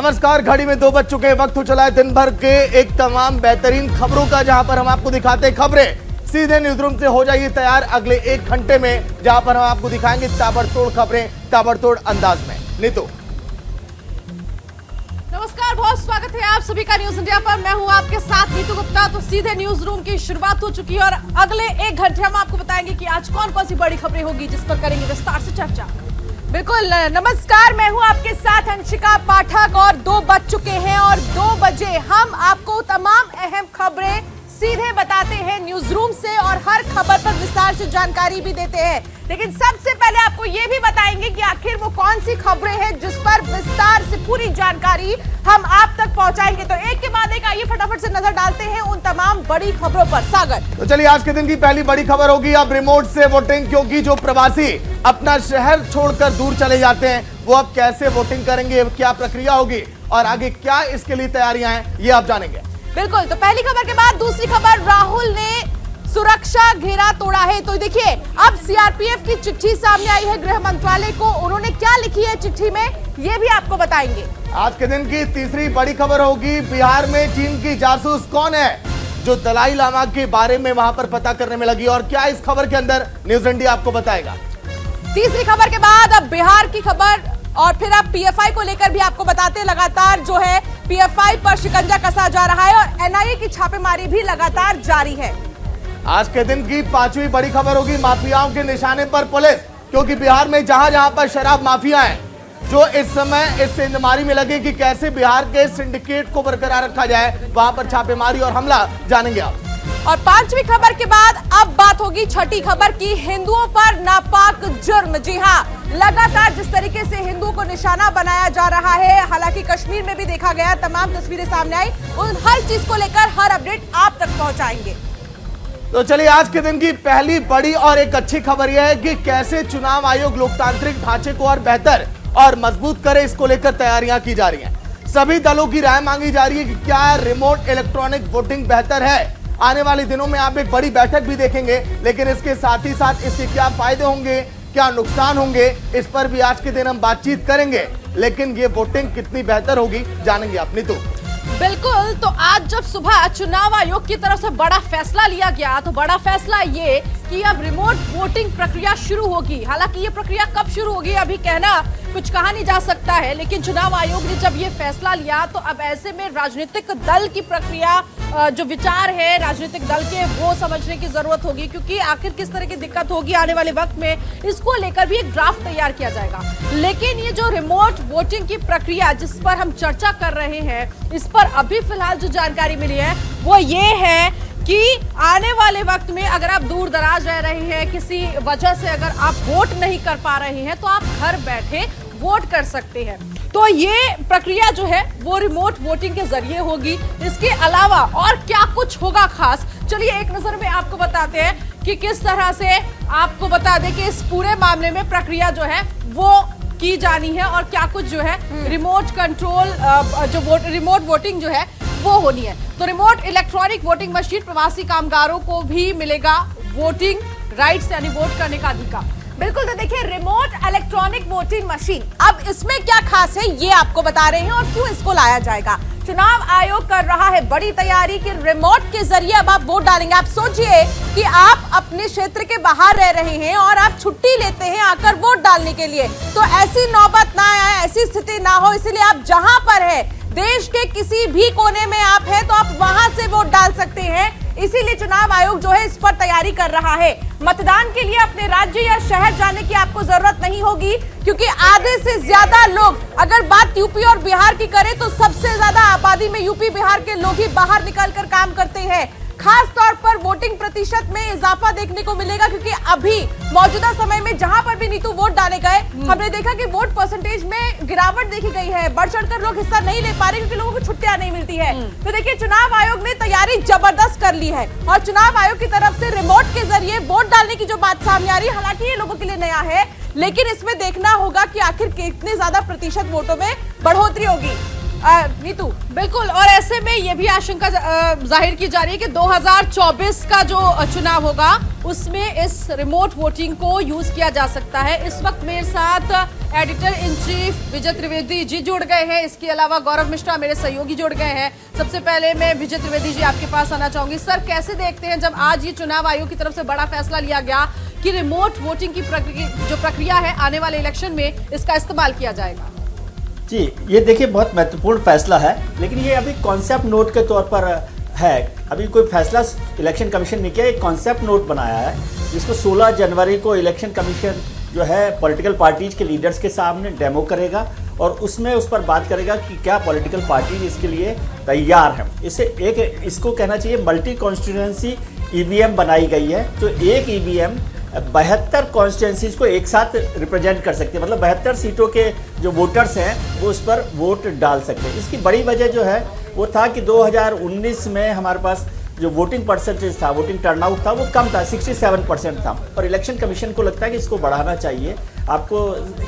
नमस्कार, घड़ी में 2 बज चुके हैं। वक्त हो चला है दिन भर के एक तमाम बेहतरीन खबरों का, जहां पर हम आपको दिखाते हैं खबरें। सीधे न्यूज रूम से हो जाइए तैयार अगले 1 घंटे में, जहां पर हम आपको दिखाएंगे ताबड़तोड़ खबरें ताबड़तोड़ अंदाज में। नीतू नमस्कार, बहुत स्वागत है आप सभी का न्यूज इंडिया पर। मैं हूं आपके साथ नीतू गुप्ता। तो सीधे न्यूज रूम की शुरुआत हो चुकी है और अगले 1 घंटे हम आपको बताएंगे कि आज कौन कौन सी बड़ी खबरें होगी, जिस पर करेंगे विस्तार से चर्चा। बिल्कुल, नमस्कार, मैं हूं आपके साथ अंशिका पाठक और 2 बज चुके हैं और 2 बजे हम आपको तमाम अहम खबरें सीधे बताते हैं न्यूज रूम से और हर खबर पर विस्तार से जानकारी भी देते हैं। लेकिन सबसे पहले आपको ये भी बताएंगे कि आखिर वो कौन सी खबरें हैं जिस पर विस्तार से पूरी जानकारी हम आप तक पहुंचाएंगे। तो एक के बाद एक आइए फटाफट से नजर डालते हैं उन तमाम बड़ी खबरों पर। सागर, तो चलिए आज के दिन की पहली बड़ी खबर होगी अब रिमोट से वोटिंग, क्योंकि जो प्रवासी अपना शहर छोड़कर दूर चले जाते हैं वो अब कैसे वोटिंग करेंगे, क्या प्रक्रिया होगी और आगे क्या इसके लिए तैयारियां हैं, ये आप जानेंगे। बिल्कुल, तो पहली खबर के बाद दूसरी खबर, राहुल ने सुरक्षा घेरा तोड़ा है। तो देखिए, अब सीआरपीएफ की चिट्ठी सामने आई है गृह मंत्रालय को। उन्होंने क्या लिखी है चिट्ठी में, ये भी आपको बताएंगे। आज के दिन की तीसरी बड़ी खबर होगी बिहार में चीन की जासूस कौन है, जो दलाई लामा के बारे में वहां पर पता करने में लगी, और क्या इस खबर के अंदर न्यूज इंडिया आपको बताएगा। तीसरी खबर के बाद अब बिहार की खबर और फिर अब पीएफआई को लेकर भी आपको बताते हैं। लगातार जो है पीएफआई पर शिकंजा कसा जा रहा है और एनआईए की छापेमारी भी लगातार जारी है। आज के दिन की 5वीं बड़ी खबर होगी माफियाओं के निशाने पर पुलिस, क्योंकि बिहार में जहां जहां पर शराब माफिया हैं जो इस समय इस सेंधमारी में लगे कि कैसे बिहार के सिंडिकेट को बरकरार रखा जाए, वहां पर छापेमारी और हमला जानेंगे आप। और 5वीं खबर के बाद अब बात होगी छठी खबर की, हिंदुओं पर नापाक जुर्म। जी हाँ, लगातार जिस तरीके से हिंदुओं को निशाना बनाया जा रहा है, हालांकि कश्मीर में भी देखा गया, तमाम तस्वीरें सामने आई, उन हर चीज को लेकर हर अपडेट आप तक पहुंचाएंगे। तो चलिए आज के दिन की पहली बड़ी और एक अच्छी खबर यह है कि कैसे चुनाव आयोग लोकतांत्रिक ढांचे को और बेहतर और मजबूत करे, इसको लेकर तैयारियां की जा रही हैं। सभी दलों की राय मांगी जा रही है कि क्या रिमोट इलेक्ट्रॉनिक वोटिंग बेहतर है। आने वाले दिनों में आप एक बड़ी बैठक भी देखेंगे, लेकिन इसके साथ ही साथ इसके क्या फायदे होंगे, क्या नुकसान होंगे, इस पर भी आज के दिन हम बातचीत करेंगे। लेकिन ये वोटिंग कितनी बेहतर होगी जानेंगे अपनी। तो बिल्कुल, तो आज जब सुबह चुनाव आयोग की तरफ से बड़ा फैसला लिया गया, तो बड़ा फैसला ये कि अब रिमोट वोटिंग प्रक्रिया शुरू होगी। हालांकि ये प्रक्रिया कब शुरू होगी अभी कहना कुछ कहा नहीं जा सकता है, लेकिन चुनाव आयोग ने जब ये फैसला लिया तो अब ऐसे में राजनीतिक दल की प्रक्रिया, जो विचार है राजनीतिक दल के, वो समझने की जरूरत होगी, क्योंकि आखिर किस तरह की दिक्कत होगी आने वाले वक्त में, इसको लेकर भी एक ड्राफ्ट तैयार किया जाएगा। लेकिन ये जो रिमोट वोटिंग की प्रक्रिया जिस पर हम चर्चा कर रहे हैं, इस पर अभी फिलहाल जो जानकारी मिली है वो ये है कि आने वाले वक्त में अगर आप दूर दराज रह रहे हैं, किसी वजह से अगर आप वोट नहीं कर पा रहे हैं, तो आप घर बैठे वोट कर सकते हैं। तो ये प्रक्रिया जो है वो रिमोट वोटिंग के जरिए होगी। इसके अलावा और क्या कुछ होगा खास, चलिए एक नजर में आपको बताते हैं कि किस तरह से आपको बता दें कि इस पूरे मामले में प्रक्रिया जो है वो की जानी है और क्या कुछ जो है रिमोट कंट्रोल, जो रिमोट वोटिंग जो है वो होनी है। तो रिमोट इलेक्ट्रॉनिक वोटिंग मशीन, प्रवासी कामगारों को भी मिलेगा वोटिंग राइट्स यानी वोट करने का अधिकार। बिल्कुल, तो देखिए रिमोट इलेक्ट्रॉनिक वोटिंग मशीन, अब इसमें क्या खास है ये आपको बता रहे हैं और क्यों इसको लाया जाएगा। चुनाव आयोग कर रहा है बड़ी तैयारी कि रिमोट के जरिए अब आप वोट डालेंगे। आप सोचिए कि आप अपने क्षेत्र के बाहर रह रहे हैं और आप छुट्टी लेते हैं आकर वोट डालने के लिए, तो ऐसी नौबत ना आए, ऐसी स्थिति ना हो, इसलिए आप जहां पर है, देश के किसी भी कोने में आप हैं, तो आप वहां से वोट डाल सकते हैं। इसीलिए चुनाव आयोग जो है इस पर तैयारी कर रहा है। मतदान के लिए अपने राज्य या शहर जाने की आपको जरूरत नहीं होगी, क्योंकि आधे से ज्यादा लोग, अगर बात यूपी और बिहार की करें तो सबसे ज्यादा आबादी में यूपी बिहार के लोग ही बाहर निकलकर काम करते हैं। खास तौर पर वोटिंग प्रतिशत में इजाफा देखने को मिलेगा, क्योंकि अभी मौजूदा समय में जहां पर भी नीतू वोट डाले गए, हमने देखा कि वोट परसेंटेज में गिरावट देखी गई है। बढ़ चढ़कर लोग हिस्सा नहीं ले पा रहे क्योंकि लोगों को छुट्टियां नहीं मिलती है। तो देखिए चुनाव आयोग ने तैयारी जबरदस्त कर ली है और चुनाव आयोग की तरफ से रिमोट के जरिए वोट डालने की जो बात सामने आ रही है, हालांकि ये लोगों के लिए नया है, लेकिन इसमें देखना होगा कि आखिर कितने ज्यादा प्रतिशत वोटों में बढ़ोतरी होगी। नीतू, बिल्कुल, और ऐसे में ये भी आशंका जाहिर की जा रही है कि 2024 का जो चुनाव होगा उसमें इस रिमोट वोटिंग को यूज किया जा सकता है। इस वक्त मेरे साथ एडिटर इन चीफ विजय त्रिवेदी जी जुड़ गए हैं। इसके अलावा गौरव मिश्रा मेरे सहयोगी जुड़ गए हैं। सबसे पहले मैं विजय त्रिवेदी जी आपके पास आना चाहूंगी। सर, कैसे देखते हैं जब आज ये चुनाव आयोग की तरफ से बड़ा फैसला लिया गया कि रिमोट वोटिंग की जो प्रक्रिया है आने वाले इलेक्शन में इसका इस्तेमाल किया जाएगा? जी, ये देखिए बहुत महत्वपूर्ण फैसला है, लेकिन ये अभी कॉन्सेप्ट नोट के तौर पर है। अभी कोई फैसला इलेक्शन कमीशन ने किया, एक कॉन्सेप्ट नोट बनाया है जिसको 16 जनवरी को इलेक्शन कमीशन जो है पॉलिटिकल पार्टीज के लीडर्स के सामने डेमो करेगा और उसमें उस पर बात करेगा कि क्या पॉलिटिकल पार्टी इसके लिए तैयार है। इसको कहना चाहिए मल्टी कॉन्स्टिट्यूएंसी ईवीएम बनाई गई है, तो एक ईवीएम 72 कॉन्स्टिट्यूएंसीज को एक साथ रिप्रेजेंट कर सकते हैं, मतलब 72 सीटों के जो वोटर्स हैं वो उस पर वोट डाल सकते हैं। इसकी बड़ी वजह जो है वो था कि 2019 में हमारे पास जो वोटिंग परसेंटेज था, वोटिंग टर्नआउट था, वो कम था, 67% था, और इलेक्शन कमीशन को लगता है कि इसको बढ़ाना चाहिए। आपको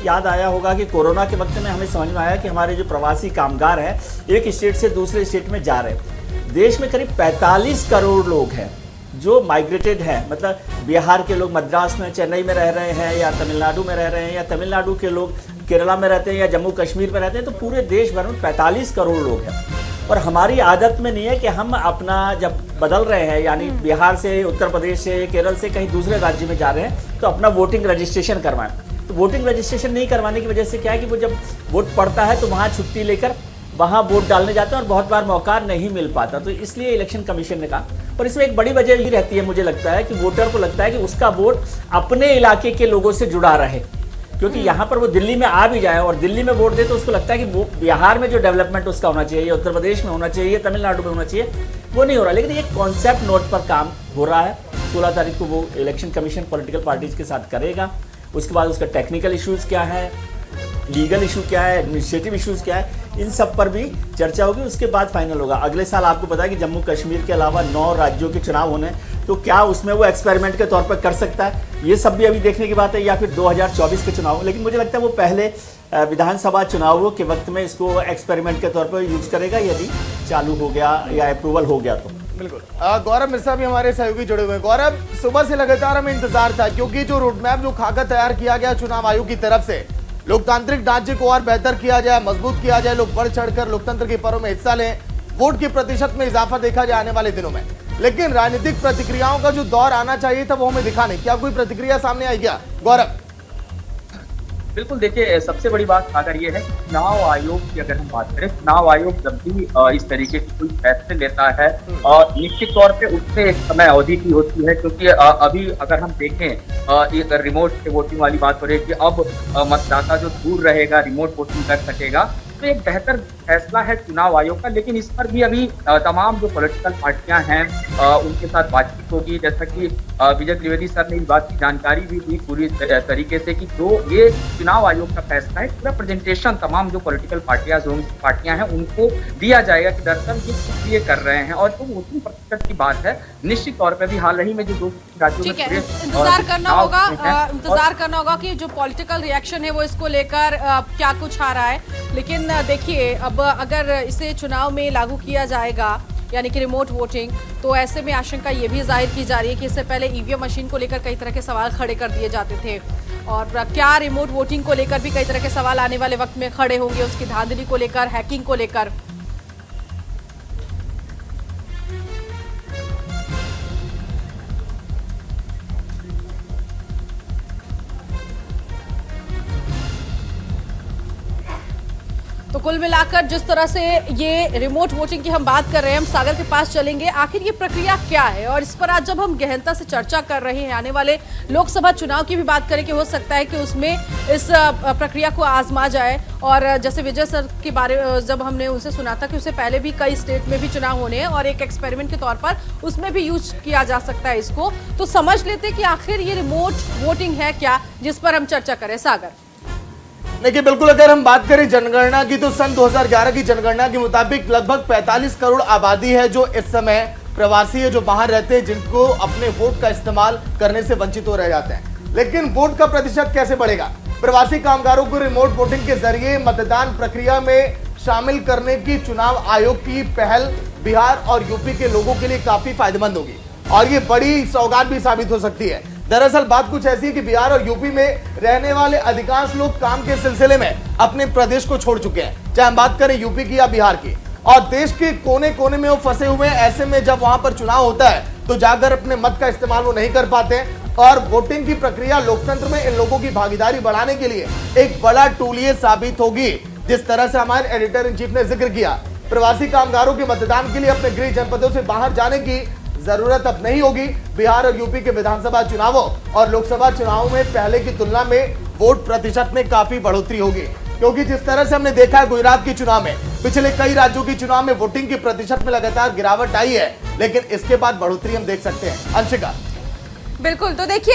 याद आया होगा कि कोरोना के वक्त में हमें समझ में आया कि हमारे जो प्रवासी कामगार हैं एक स्टेट से दूसरे स्टेट में जा रहे हैं। देश में करीब 45 करोड़ लोग हैं जो माइग्रेटेड हैं, मतलब बिहार के लोग मद्रास में, चेन्नई में रह रहे हैं, या तमिलनाडु में रह रहे हैं, या तमिलनाडु के लोग केरला में रहते हैं, या जम्मू कश्मीर में रहते हैं। तो पूरे देश भर में 45 करोड़ लोग हैं, और हमारी आदत में नहीं है कि हम अपना जब बदल रहे हैं, यानी बिहार से, उत्तर प्रदेश से, केरल से कहीं दूसरे राज्य में जा रहे हैं तो अपना वोटिंग रजिस्ट्रेशन करवाएं। तो वोटिंग रजिस्ट्रेशन नहीं करवाने की वजह से क्या है कि वो जब वोट पड़ता है तो वहाँ छुट्टी लेकर वहाँ वोट डालने जाते हैं और बहुत बार मौका नहीं मिल पाता। तो इसलिए इलेक्शन कमीशन ने कहा, और इसमें एक बड़ी वजह ये रहती है, मुझे लगता है कि वोटर को लगता है कि उसका वोट अपने इलाके के लोगों से जुड़ा रहे, क्योंकि यहाँ पर वो दिल्ली में आ भी जाए और दिल्ली में वोट दे तो उसको लगता है कि वो बिहार में जो डेवलपमेंट उसका होना चाहिए, उत्तर प्रदेश में होना चाहिए, तमिलनाडु में होना चाहिए, वो नहीं हो रहा। लेकिन ये कॉन्सेप्ट नोट पर काम हो रहा है। 16 तारीख को वो इलेक्शन कमीशन पॉलिटिकल पार्टीज के साथ करेगा। उसके बाद उसका टेक्निकल इश्यूज क्या है, लीगल इशू क्या है, एडमिनिस्ट्रेटिव इश्यूज क्या है, इन सब पर भी चर्चा होगी। उसके बाद फाइनल होगा। अगले साल आपको पता है कि जम्मू कश्मीर के अलावा 9 राज्यों के चुनाव होने, तो क्या उसमें वो एक्सपेरिमेंट के तौर पर कर सकता है, ये सब भी अभी देखने की बात है, या फिर 2024 के चुनाव। लेकिन मुझे लगता है वो पहले विधानसभा चुनावों के वक्त में इसको एक्सपेरिमेंट के तौर पर यूज करेगा, यदि चालू हो गया या अप्रूवल हो गया तो। बिल्कुल। गौरव मिश्रा भी हमारे सहयोगी जुड़े हुए हैं। गौरव, सुबह से लगातार हमें इंतजार था, क्योंकि जो रोडमैप जो खाका तैयार किया गया चुनाव आयोग की तरफ से, लोकतांत्रिक ढांचे को और बेहतर किया जाए, मजबूत किया जाए, लोग बढ़ चढ़कर लोकतंत्र के पर्व में हिस्सा लें, वोट के प्रतिशत में इजाफा देखा जाए आने वाले दिनों में। लेकिन राजनीतिक प्रतिक्रियाओं का जो दौर आना चाहिए था वो हमें दिखा नहीं। क्या कोई प्रतिक्रिया सामने आई क्या गौरव? बिल्कुल, देखिए सबसे बड़ी बात अगर ये है, चुनाव आयोग की अगर हम बात करें, चुनाव आयोग जब भी इस तरीके की कोई फैसले लेता है और निश्चित तौर पे उससे एक समय अवधि की होती है, क्योंकि अभी अगर हम देखें रिमोट से वोटिंग वाली बात हो रही है कि अब मतदाता जो दूर रहेगा रिमोट वोटिंग कर सकेगा, तो एक बेहतर फैसला है चुनाव आयोग का। लेकिन इस पर भी अभी तमाम जो पॉलिटिकल पार्टियां हैं उनके साथ बातचीत होगी। जैसा कि विजय त्रिवेदी सर ने इस बात की जानकारी भी दी पूरी तरीके से कि जो ये चुनाव आयोग का फैसला है, पूरा प्रेजेंटेशन तमाम जो पॉलिटिकल पार्टियां हैं उनको दिया जाएगा कि दरअसल ये किस लिए कर रहे हैं। और जो वोटिंग प्रतिशत की बात है, निश्चित तौर पर भी हाल ही में जो 2 राज्यों में इंतजार करना होगा कि जो पॉलिटिकल रिएक्शन है वो इसको लेकर क्या कुछ आ रहा है। लेकिन देखिए, अब अगर इसे चुनाव में लागू किया जाएगा, यानी कि रिमोट वोटिंग, तो ऐसे में आशंका ये भी जाहिर की जा रही है कि इससे पहले ईवीएम मशीन को लेकर कई तरह के सवाल खड़े कर दिए जाते थे, और क्या रिमोट वोटिंग को लेकर भी कई तरह के सवाल आने वाले वक्त में खड़े होंगे, उसकी धांधली को लेकर, हैकिंग को लेकर। तो कुल मिलाकर जिस तरह से ये रिमोट वोटिंग की हम बात कर रहे हैं, हम सागर के पास चलेंगे। आखिर ये प्रक्रिया क्या है, और इस पर आज जब हम गहनता से चर्चा कर रहे हैं, आने वाले लोकसभा चुनाव की भी बात करें कि हो सकता है कि उसमें इस प्रक्रिया को आजमा जाए। और जैसे विजय सर के बारे जब हमने उनसे सुना था कि उससे पहले भी कई स्टेट में भी चुनाव होने हैं और एक एक्सपेरिमेंट के तौर पर उसमें भी यूज किया जा सकता है इसको, तो समझ लेते कि आखिर ये रिमोट वोटिंग है क्या, जिस पर हम चर्चा करें। सागर, देखिए, बिल्कुल अगर हम बात करें जनगणना की, तो सन 2011 की जनगणना के मुताबिक लगभग 45 करोड़ आबादी है जो इस समय प्रवासी है, जो बाहर रहते हैं, जिनको अपने वोट का इस्तेमाल करने से वंचित हो रह जाते हैं। लेकिन वोट का प्रतिशत कैसे बढ़ेगा? प्रवासी कामगारों को रिमोट वोटिंग के जरिए मतदान प्रक्रिया में शामिल करने की चुनाव आयोग की पहल बिहार और यूपी के लोगों के लिए काफी फायदेमंद होगी, और ये बड़ी सौगात भी साबित हो सकती है, दरअसल बात कुछ ऐसी है कि बिहार और यूपी में रहने वाले अधिकांश लोग काम के सिलसिले में अपने प्रदेश को छोड़ चुके हैं, चाहे हम बात करें यूपी की या बिहार की, और देश के कोने कोने में वो फंसे हुए हैं। ऐसे में जब वहां पर चुनाव होता है तो जाकर अपने मत का इस्तेमाल वो नहीं कर पाते हैं, और वोटिंग की प्रक्रिया लोकतंत्र में इन लोगों की भागीदारी बढ़ाने के लिए एक बड़ा टूल ये साबित होगी। जिस तरह से हमारे एडिटर इन चीफ ने जिक्र किया, प्रवासी कामगारों के मतदान के लिए अपने गृह जनपदों से बाहर जाने की जरूरत अब नहीं होगी। बिहार और यूपी के विधानसभा चुनावों और लोकसभा चुनावों में पहले की तुलना में वोट प्रतिशत में काफी बढ़ोतरी होगी, क्योंकि जिस तरह से हमने देखा है गुजरात के चुनाव में, पिछले कई राज्यों के चुनाव में वोटिंग की प्रतिशत में लगातार गिरावट आई है, लेकिन इसके बाद बढ़ोतरी हम देख सकते हैं। अंशिका, बिल्कुल, तो देखिए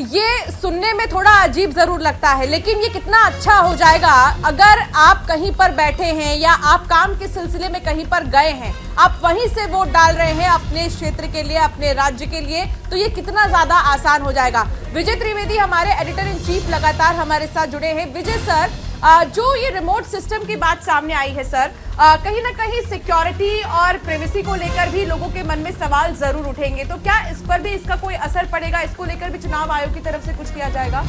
ये सुनने में थोड़ा अजीब जरूर लगता है, लेकिन ये कितना अच्छा हो जाएगा अगर आप कहीं पर बैठे हैं या आप काम के सिलसिले में कहीं पर गए हैं, आप वहीं से वोट डाल रहे हैं अपने क्षेत्र के लिए, अपने राज्य के लिए, तो ये कितना ज्यादा आसान हो जाएगा। विजय त्रिवेदी हमारे एडिटर इन चीफ लगातार हमारे साथ जुड़े हैं। विजय सर, जो ये रिमोट सिस्टम की बात सामने आई है सर, कहीं ना कहीं सिक्योरिटी और प्राइवेसी को लेकर भी लोगों के मन में सवाल जरूर उठेंगे, तो क्या इस पर भी इसका कोई असर पड़ेगा? इसको लेकर भी चुनाव आयोग की तरफ से कुछ किया जाएगा?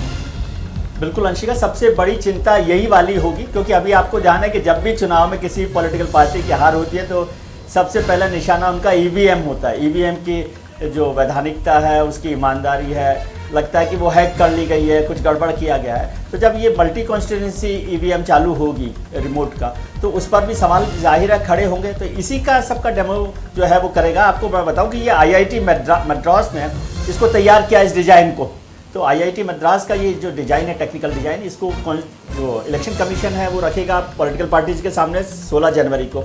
बिल्कुल अंशिका, सबसे बड़ी चिंता यही वाली होगी, क्योंकि अभी आपको जाना है कि जब भी चुनाव में किसी पॉलिटिकल पार्टी की हार होती है तो सबसे पहला निशाना उनका ईवीएम होता है। ईवीएम की जो वैधानिकता है, उसकी ईमानदारी है, लगता है कि वो हैक कर ली गई है, कुछ गड़बड़ किया गया है। तो जब ये मल्टी कॉन्स्टिट्यूंसी ईवीएम चालू होगी रिमोट का, तो उस पर भी सवाल जाहिर है खड़े होंगे। तो इसी का सबका डेमो जो है वो करेगा। आपको मैं बताऊं कि ये आईआईटी मद्रास ने इसको तैयार किया, इस डिज़ाइन को। तो आईआईटी मद्रास का ये जो डिज़ाइन है, टेक्निकल डिज़ाइन, इसको जो इलेक्शन कमीशन है वो रखेगा पॉलिटिकल पार्टीज के सामने 16 जनवरी को।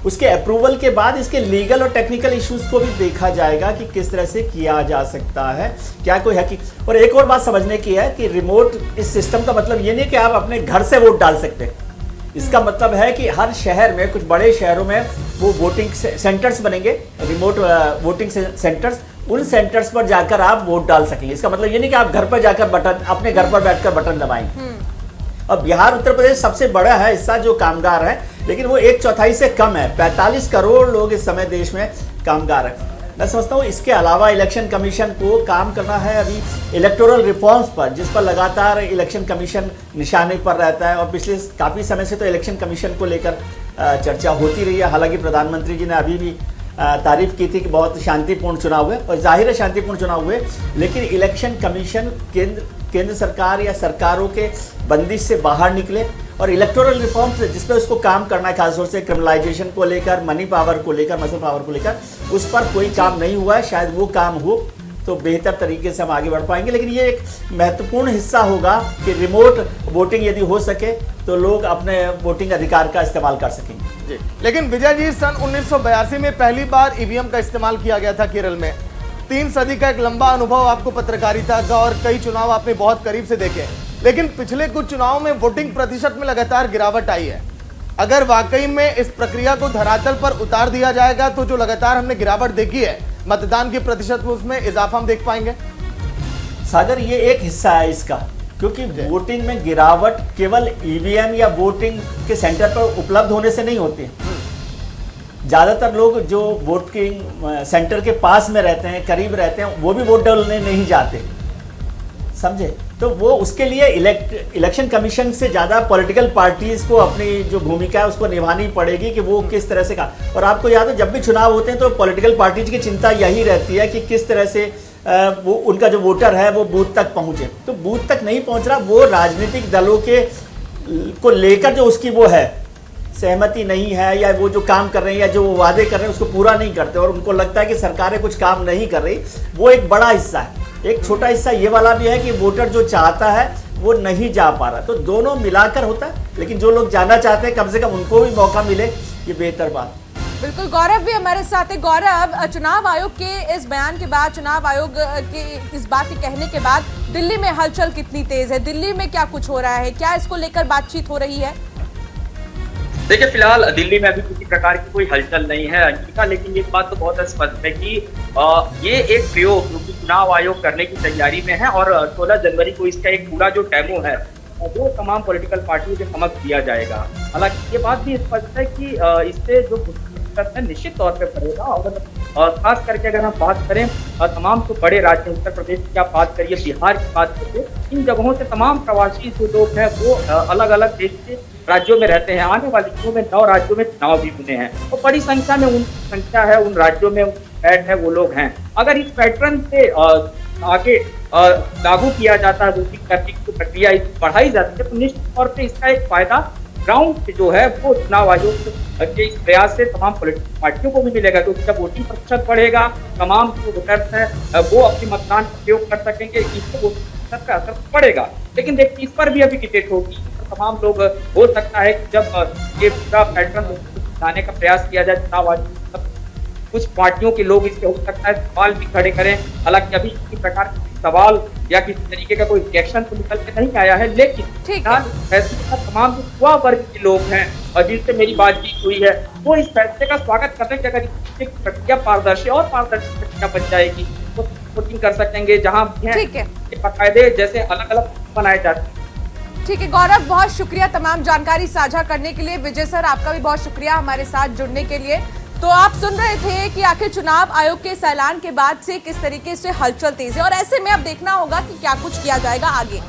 उसके अप्रूवल के बाद इसके लीगल और टेक्निकल इश्यूज को भी देखा जाएगा कि किस तरह से किया जा सकता है, क्या कोई है कि। और एक और बात समझने की है कि रिमोट इस सिस्टम का मतलब ये नहीं कि आप अपने घर से वोट डाल सकते हैं। इसका मतलब है कि हर शहर में, कुछ बड़े शहरों में वो वोटिंग सेंटर्स बनेंगे, रिमोट वोटिंग सेंटर्स। उन सेंटर्स पर जाकर आप वोट डाल सकेंगे। इसका मतलब ये नहीं कि आप घर पर जाकर बटन, अपने घर पर बैठकर बटन दबाएंगे। अब बिहार उत्तर प्रदेश सबसे बड़ा है हिस्सा जो कामगार है, लेकिन वो 1/4 से कम है। 45 करोड़ लोग इस समय देश में कामगार हैं। मैं समझता हूँ इसके अलावा इलेक्शन कमीशन को काम करना है अभी इलेक्टोरल रिफॉर्म्स पर, जिस पर लगातार इलेक्शन कमीशन निशाने पर रहता है। और पिछले काफ़ी समय से तो इलेक्शन कमीशन को लेकर चर्चा होती रही है। हालांकि प्रधानमंत्री जी ने अभी भी तारीफ की थी कि बहुत शांतिपूर्ण चुनाव हुए, और जाहिर है शांतिपूर्ण चुनाव हुए, लेकिन इलेक्शन कमीशन केंद्र सरकार या सरकारों के बंदिश से बाहर निकले और इलेक्टोरल रिफॉर्म्स जिस पर उसको काम करना है, खासतौर से क्रिमिनलाइजेशन को लेकर, मनी पावर को लेकर, मसल पावर को लेकर, उस पर कोई काम नहीं हुआ है। शायद वो काम हो तो बेहतर तरीके से हम आगे बढ़ पाएंगे। लेकिन ये एक महत्वपूर्ण हिस्सा होगा कि रिमोट वोटिंग यदि हो सके तो लोग अपने वोटिंग अधिकार का इस्तेमाल कर सकेंगे जी। लेकिन विजय जी, सन 1982 में पहली बार ईवीएम का इस्तेमाल किया गया था केरल में। 3 सदी का एक लंबा अनुभव आपको पत्रकारिता का, और कई चुनाव आपने बहुत करीब से देखे, लेकिन पिछले कुछ चुनावों में वोटिंग प्रतिशत में लगातार गिरावट आई है। अगर वाकई में इस प्रक्रिया को धरातल पर उतार दिया जाएगा तो जो लगातार हमने गिरावट देखी है मतदान के प्रतिशत में, उसमें इजाफा हम देख पाएंगे। सागर, ये एक हिस्सा है इसका, क्योंकि वोटिंग में गिरावट केवल ईवीएम या वोटिंग के सेंटर पर उपलब्ध होने से नहीं होती। ज्यादातर लोग जो वोटिंग सेंटर के पास में रहते हैं, करीब रहते हैं, वो भी वोट डालने नहीं जाते, समझे। तो वो उसके लिए इलेक्शन कमीशन से ज़्यादा पॉलिटिकल पार्टीज को अपनी जो भूमिका है उसको निभानी पड़ेगी कि वो किस तरह से का। और आपको याद है जब भी चुनाव होते हैं तो पॉलिटिकल पार्टीज की चिंता यही रहती है कि किस तरह से वो उनका जो वोटर है वो बूथ तक पहुँचे। तो बूथ तक नहीं पहुँच रहा, वो राजनीतिक दलों के को लेकर जो उसकी वो है सहमति नहीं है, या वो जो काम कर रहे हैं या जो वो वादे कर रहे हैं उसको पूरा नहीं करते, और उनको लगता है कि सरकारें कुछ काम नहीं कर रही, वो एक बड़ा हिस्सा है। एक छोटा हिस्सा ये वाला भी है कि वोटर जो चाहता है वो नहीं जा पा रहा। तो दोनों मिलाकर होता है, लेकिन जो लोग जाना चाहते हैं कम से कम उनको भी मौका मिले, ये बेहतर बात। बिल्कुल, गौरव भी हमारे साथ है। गौरव, चुनाव आयोग के इस बयान के बाद, चुनाव आयोग के इस बात के कहने के बाद दिल्ली में हलचल कितनी तेज है? दिल्ली में क्या कुछ हो रहा है? क्या इसको लेकर बातचीत हो रही है? देखिए, फिलहाल दिल्ली में अभी किसी प्रकार की कोई हलचल नहीं है अंकिता, लेकिन एक बात तो बहुत स्पष्ट है कि ये एक प्रयोग जो कि चुनाव आयोग करने की तैयारी में है, और 16 जनवरी को इसका एक पूरा जो डेमो है वो तमाम पॉलिटिकल पार्टियों के समक्ष दिया जाएगा। हालांकि ये बात भी स्पष्ट है कि इससे जो इंटरेस्ट है निश्चित तौर पे बढ़ेगा। और खास करके अगर हम बात करें तमाम तो बड़े राज्य, उत्तर प्रदेश की आप बात करिए, बिहार की बात करिए, इन जगहों से तमाम प्रवासी जो लोग हैं वो अलग अलग देश के राज्यों में रहते हैं। आने वाले दिनों में 9 राज्यों में चुनाव भी होने हैं और बड़ी संख्या में उन राज्यों में ऐड है वो लोग हैं। अगर इस पैटर्न से आगे लागू किया जाता है, वोटिंग करने की प्रक्रिया बढ़ाई जाती है, तो निश्चित तौर पे इसका एक फायदा ग्राउंड पे जो है वो चुनाव आयोग के इस प्रयास से तमाम पॉलिटिकल पार्टियों को भी मिलेगा, क्योंकि जब वोटिंग प्रतिशत बढ़ेगा, तमाम जो वोटर्स हैं वो अपने मतदान का प्रयोग कर सकेंगे, इससे वोटिंग प्रतिशत का असर पड़ेगा। लेकिन देखिए इस पर भी अभी डिबेट होगी। तमाम लोग, हो सकता है कि जब ये पूरा पैटर्न लाने का प्रयास किया जाए चुनाव आयोग, कुछ पार्टियों के लोग इससे हो सकता है सवाल भी खड़े करें। हालांकि अभी किसी प्रकार के सवाल या किसी तरीके का कोई रिएक्शन तो निकल के नहीं आया है, लेकिन फैसले का तमाम जो युवा वर्ग के लोग हैं और जिनसे मेरी बातचीत हुई है वो इस फैसले का स्वागत कर रहे हैं कि अगर इस प्रक्रिया पारदर्शी प्रक्रिया बन जाएगी तो वोटिंग कर सकेंगे, जहाँ बाकायदे जैसे अलग अलग बनाए जाते हैं। ठीक है गौरव, बहुत शुक्रिया तमाम जानकारी साझा करने के लिए। विजय सर, आपका भी बहुत शुक्रिया हमारे साथ जुड़ने के लिए। तो आप सुन रहे थे कि आखिर चुनाव आयोग के इस ऐलान के बाद से किस तरीके से हलचल तेज है और ऐसे में अब देखना होगा कि क्या कुछ किया जाएगा आगे।